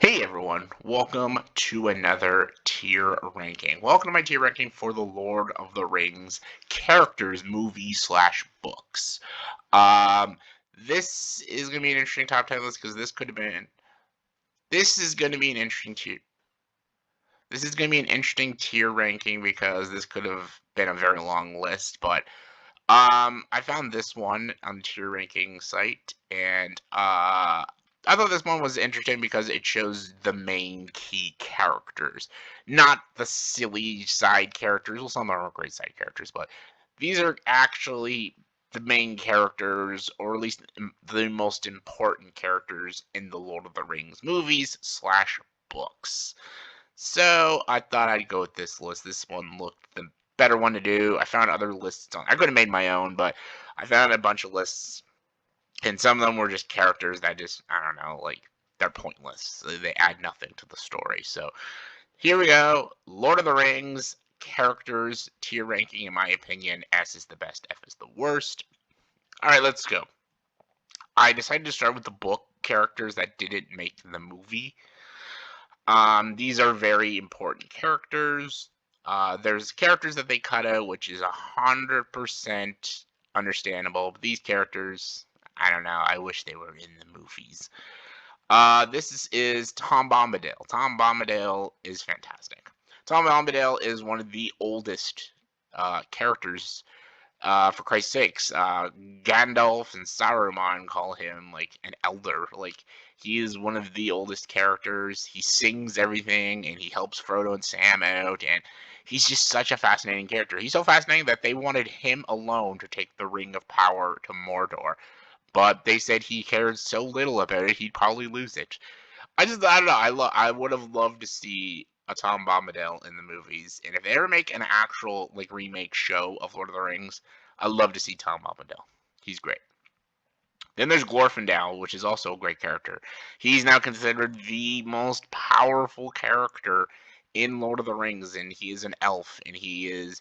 Hey everyone, welcome to another tier ranking. Welcome to my tier ranking for the Lord of the Rings characters, movies slash books. Um, this is gonna be an interesting top 10 list because this is gonna be an interesting tier. This is gonna be an interesting tier ranking because this could have been a very long list, but I found this one on the tier ranking site, and I thought this one was interesting because it shows the main key characters, not the silly side characters. Well, some are great side characters, but these are actually the main characters, or at least the most important characters in the Lord of the Rings movies slash books. So I thought I'd go with this list. This one looked the better one to do. I found other lists on. I could have made my own, but I found a bunch of lists, and some of them were just characters that just I don't know, like they're pointless. They add nothing to the story. So here we go. Lord of the Rings characters tier ranking. In my opinion, S is the best, F is the worst. All right, let's go. I decided to start with the book characters that didn't make the movie. These are very important characters. There's characters that they cut out, which is 100% understandable. But these characters, I don't know. I wish they were in the movies. This is Tom Bombadil. Tom Bombadil is fantastic. Tom Bombadil is one of the oldest characters. For Christ's sakes, Gandalf and Saruman call him like an elder. Like he is one of the oldest characters. He sings everything and he helps Frodo and Sam out, and he's just such a fascinating character. He's so fascinating that they wanted him alone to take the Ring of Power to Mordor, but they said he cared so little about it he'd probably lose it. I don't know. I would have loved to see a Tom Bombadil in the movies, and if they ever make an actual like remake show of Lord of the Rings, I'd love to see Tom Bombadil. He's great. Then there's Glorfindel, which is also a great character. He's now considered the most powerful character in Lord of the Rings, and he is an elf, and he's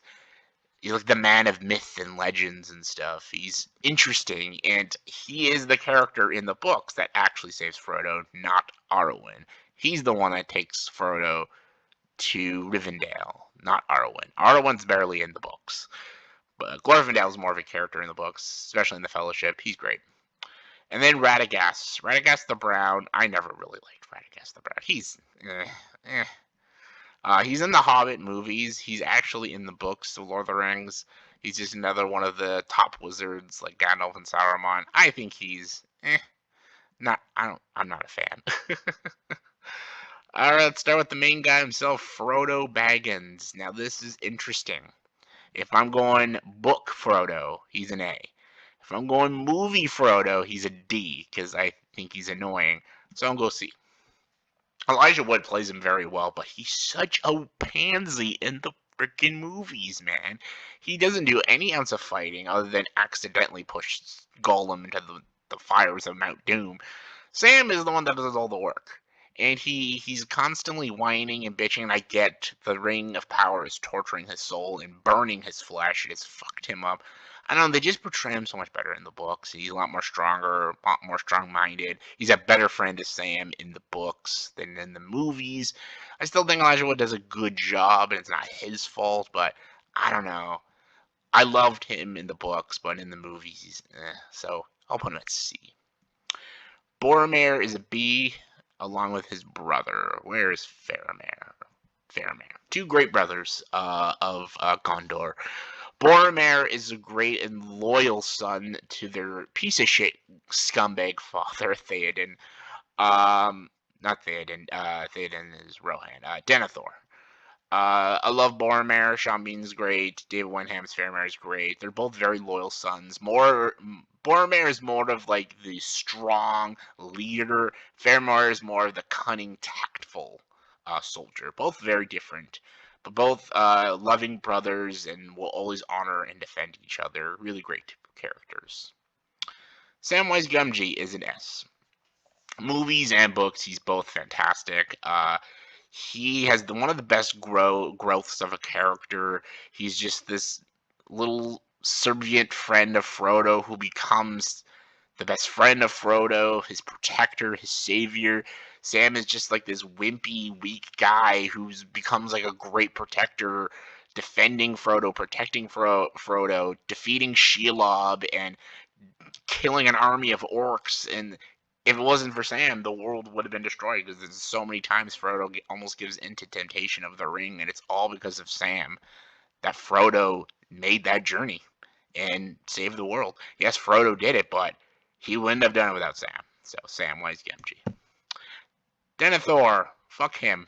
like the man of myth and legends and stuff. He's interesting, and he is the character in the books that actually saves Frodo, not Arwen. He's the one that takes Frodo to Rivendell, not Arwen. Arwen's barely in the books, but Glorfindel's more of a character in the books, especially in the Fellowship. He's great. And then Radagast. Radagast the Brown. I never really liked Radagast the Brown. He's in the Hobbit movies. He's actually in the books of Lord of the Rings. He's just another one of the top wizards like Gandalf and Saruman. I think he's not. I'm not a fan. All right, let's start with the main guy himself, Frodo Baggins. Now this is interesting. If I'm going book Frodo, he's an A. If I'm going movie Frodo, he's a D because I think he's annoying. So I'll go C. Elijah Wood plays him very well, but he's such a pansy in the freaking movies, man. He doesn't do any ounce of fighting other than accidentally push Gollum into the fires of Mount Doom. Sam is the one that does all the work. And he's constantly whining and bitching. I get the Ring of Power is torturing his soul and burning his flesh. It has fucked him up. I don't know, they just portray him so much better in the books. He's a lot more stronger, a lot more strong-minded. He's a better friend to Sam in the books than in the movies. I still think Elijah Wood does a good job, and it's not his fault, but I don't know. I loved him in the books, but in the movies, so I'll put him at C. Boromir is a B, along with his brother. Where is Faramir? Faramir. Two great brothers of Gondor. Boromir is a great and loyal son to their piece of shit scumbag father, Theoden. Not Theoden. Theoden is Rohan. Denethor. I love Boromir. Sean Bean's great. David Wenham's Faramir is great. They're both very loyal sons. Boromir is more of like the strong leader. Faramir is more of the cunning, tactful soldier. Both very different, but both loving brothers and will always honor and defend each other. Really great characters. Samwise Gamgee is an S. Movies and books, he's both fantastic. He has one of the best growths of a character. He's just this little subservient friend of Frodo who becomes the best friend of Frodo, his protector, his savior. Sam is just like this wimpy, weak guy who becomes like a great protector, defending Frodo, protecting Frodo, defeating Shelob, and killing an army of orcs. And if it wasn't for Sam, the world would have been destroyed because there's so many times Frodo almost gives into temptation of the ring, and it's all because of Sam that Frodo made that journey and saved the world. Yes, Frodo did it, but he wouldn't have done it without Sam. So Samwise Gamgee. Denethor, fuck him.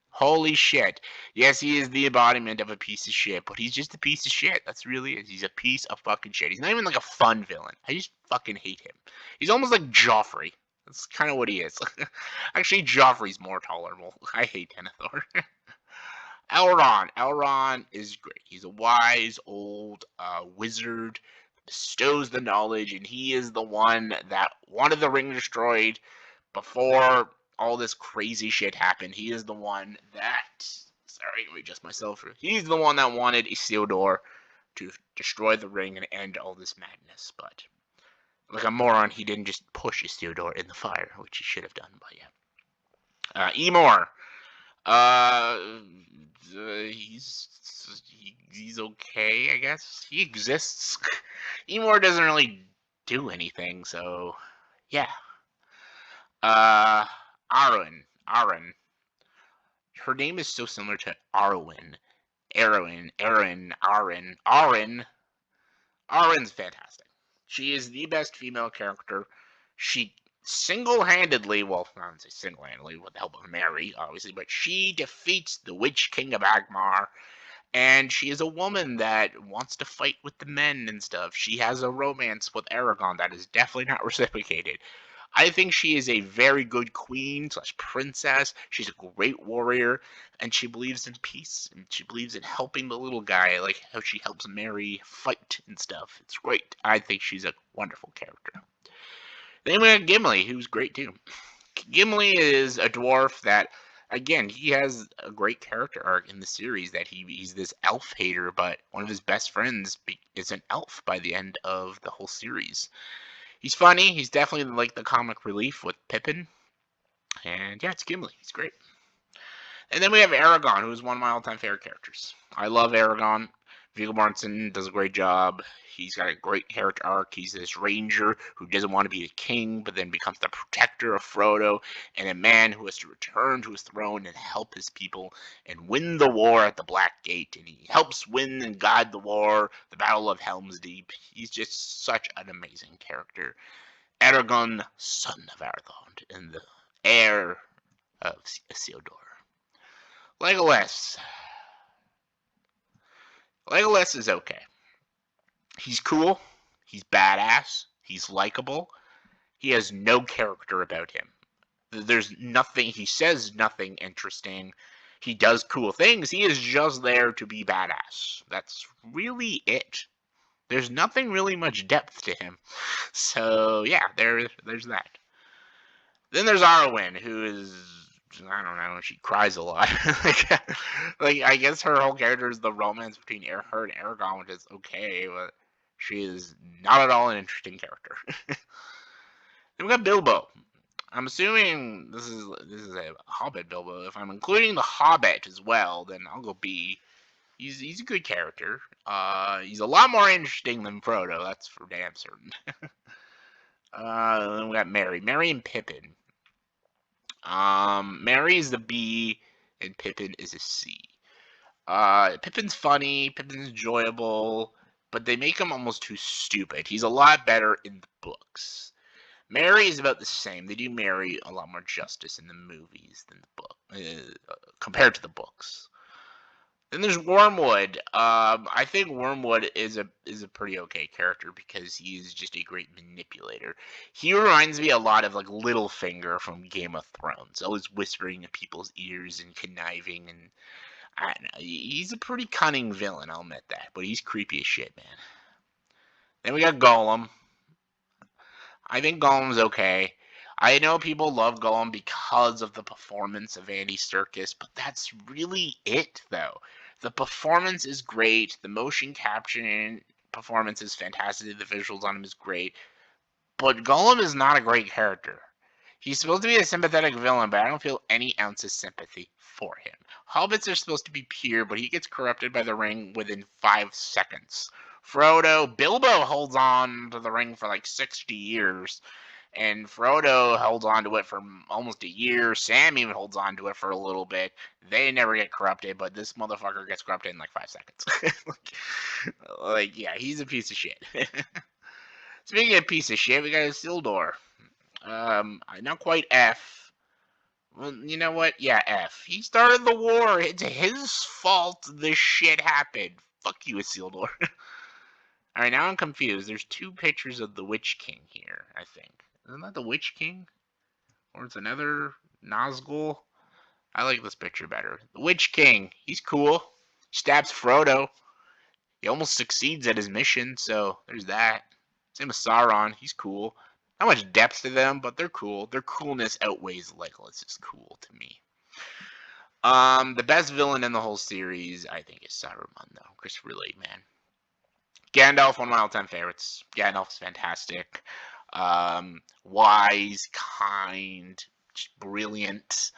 Holy shit. Yes, he is the embodiment of a piece of shit, but he's just a piece of shit. That's really it. He's a piece of fucking shit. He's not even like a fun villain. I just fucking hate him. He's almost like Joffrey. That's kind of what he is. Actually, Joffrey's more tolerable. I hate Denethor. Elrond. Elrond is great. He's a wise old wizard, bestows the knowledge, and he is the one that wanted the ring destroyed before all this crazy shit happened. He is the one that. Sorry, let me adjust myself. He's the one that wanted Isildur to destroy the ring and end all this madness. But like a moron, he didn't just push Isildur in the fire, which he should have done. But yeah. Emor. Uh, he's okay, I guess. He exists. Emor doesn't really do anything, so yeah. Uh, Arwen. Her name is so similar to Arwen. Arwen's fantastic. She is the best female character. She single-handedly, well, I don't say single-handedly, with the help of Merry, obviously, but she defeats the Witch King of Agmar, and she is a woman that wants to fight with the men and stuff. She has a romance with Aragorn that is definitely not reciprocated. I think she is a very good queen slash princess. She's a great warrior, and she believes in peace, and she believes in helping the little guy, like how she helps Merry fight and stuff. It's great. I think she's a wonderful character. Then we have Gimli, who's great too. Gimli is a dwarf that, again, he has a great character arc in the series that he's this elf hater, but one of his best friends is an elf by the end of the whole series. He's funny. He's definitely like the comic relief with Pippin. And yeah, it's Gimli. He's great. And then we have Aragorn, who is one of my all-time favorite characters. I love Aragorn. Viggo Mortensen does a great job. He's got a great character arc. He's this ranger who doesn't want to be the king, but then becomes the protector of Frodo, and a man who has to return to his throne and help his people and win the war at the Black Gate. And he helps win and guide the war, the Battle of Helm's Deep. He's just such an amazing character. Aragorn, son of Aragorn, and the heir of Isildur. Legolas. Legolas is okay. He's cool. He's badass. He's likable. He has no character about him. There's nothing. He says nothing interesting. He does cool things. He is just there to be badass. That's really it. There's nothing really much depth to him. So yeah, there's that. Then there's Arwen, who is, I don't know, she cries a lot. like I guess her whole character is the romance between her and Aragorn, which is okay, but she is not at all an interesting character. Then we got Bilbo. I'm assuming this is a Hobbit Bilbo. If I'm including the Hobbit as well, then I'll go B. He's a good character. He's a lot more interesting than Frodo. That's for damn certain. Then we got Merry and Pippin. Merry is the B, and Pippin is a C. Pippin's funny, Pippin's enjoyable, but they make him almost too stupid. He's a lot better in the books. Merry is about the same. They do Merry a lot more justice in the movies than the book, compared to the books. Then there's Wormwood. I think Wormwood is a pretty okay character because he is just a great manipulator. He reminds me a lot of like Littlefinger from Game of Thrones, always whispering in people's ears and conniving, and I don't know. He's a pretty cunning villain, I'll admit that, but he's creepy as shit, man. Then we got Gollum. I think Gollum's okay. I know people love Gollum because of the performance of Andy Serkis, but that's really it, though. The performance is great. The motion capture performance is fantastic. The visuals on him is great. But Gollum is not a great character. He's supposed to be a sympathetic villain, but I don't feel any ounce of sympathy for him. Hobbits are supposed to be pure, but he gets corrupted by the ring within 5 seconds. Bilbo holds on to the ring for like 60 years, and Frodo held on to it for almost a year. Sam even holds on to it for a little bit. They never get corrupted, but this motherfucker gets corrupted in like 5 seconds. Yeah, he's a piece of shit. Speaking of piece of shit, we got Isildur. Not quite F. Well, you know what? Yeah, F. He started the war. It's his fault this shit happened. Fuck you, Isildur. Alright, now I'm confused. There's 2 pictures of the Witch King here, I think. Isn't that the Witch King? Or it's another Nazgul? I like this picture better. The Witch King. He's cool. Stabs Frodo. He almost succeeds at his mission, so there's that. Same with Sauron. He's cool. Not much depth to them, but they're cool. Their coolness outweighs Legolas' cool to me. The best villain in the whole series, I think, is Saruman, though. Christopher Lee, man. Gandalf, one of my all-time favorites. Gandalf's fantastic. Wise, kind, brilliant.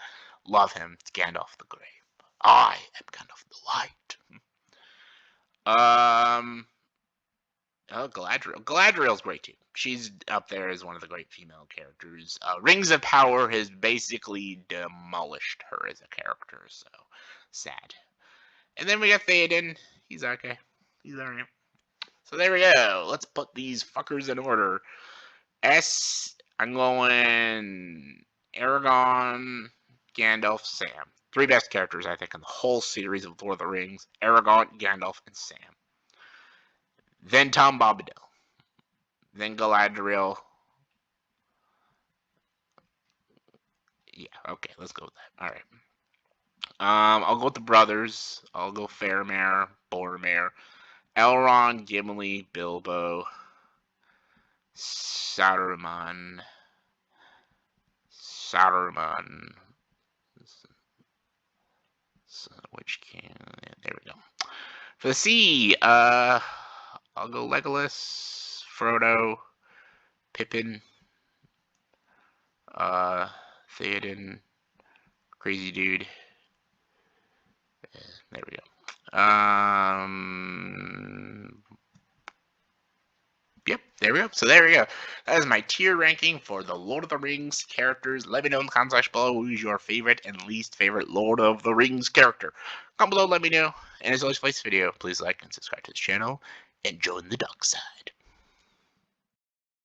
Love him. It's Gandalf the Grey. I am Gandalf the White. Oh, Galadriel. Galadriel's great too. She's up there as one of the great female characters. Rings of Power has basically demolished her as a character, so sad. And then we got Theoden. He's okay. He's alright. So there we go. Let's put these fuckers in order. S, I'm going Aragorn, Gandalf, Sam. 3 best characters, I think, in the whole series of Lord of the Rings. Aragorn, Gandalf, and Sam. Then Tom Bombadil. Then Galadriel. Yeah, okay, let's go with that. Alright. I'll go with the brothers. I'll go Faramir, Boromir, Elrond, Gimli, Bilbo, Saruman, which can, there we go. For the sea, I'll go Legolas, Frodo, Pippin, Theoden, Crazy Dude. There we go. Yep, there we go. So there we go. That is my tier ranking for the Lord of the Rings characters. Let me know in the comment section below who's your favorite and least favorite Lord of the Rings character. Comment below, let me know. And as always, for this video, please like and subscribe to this channel and join the dark side.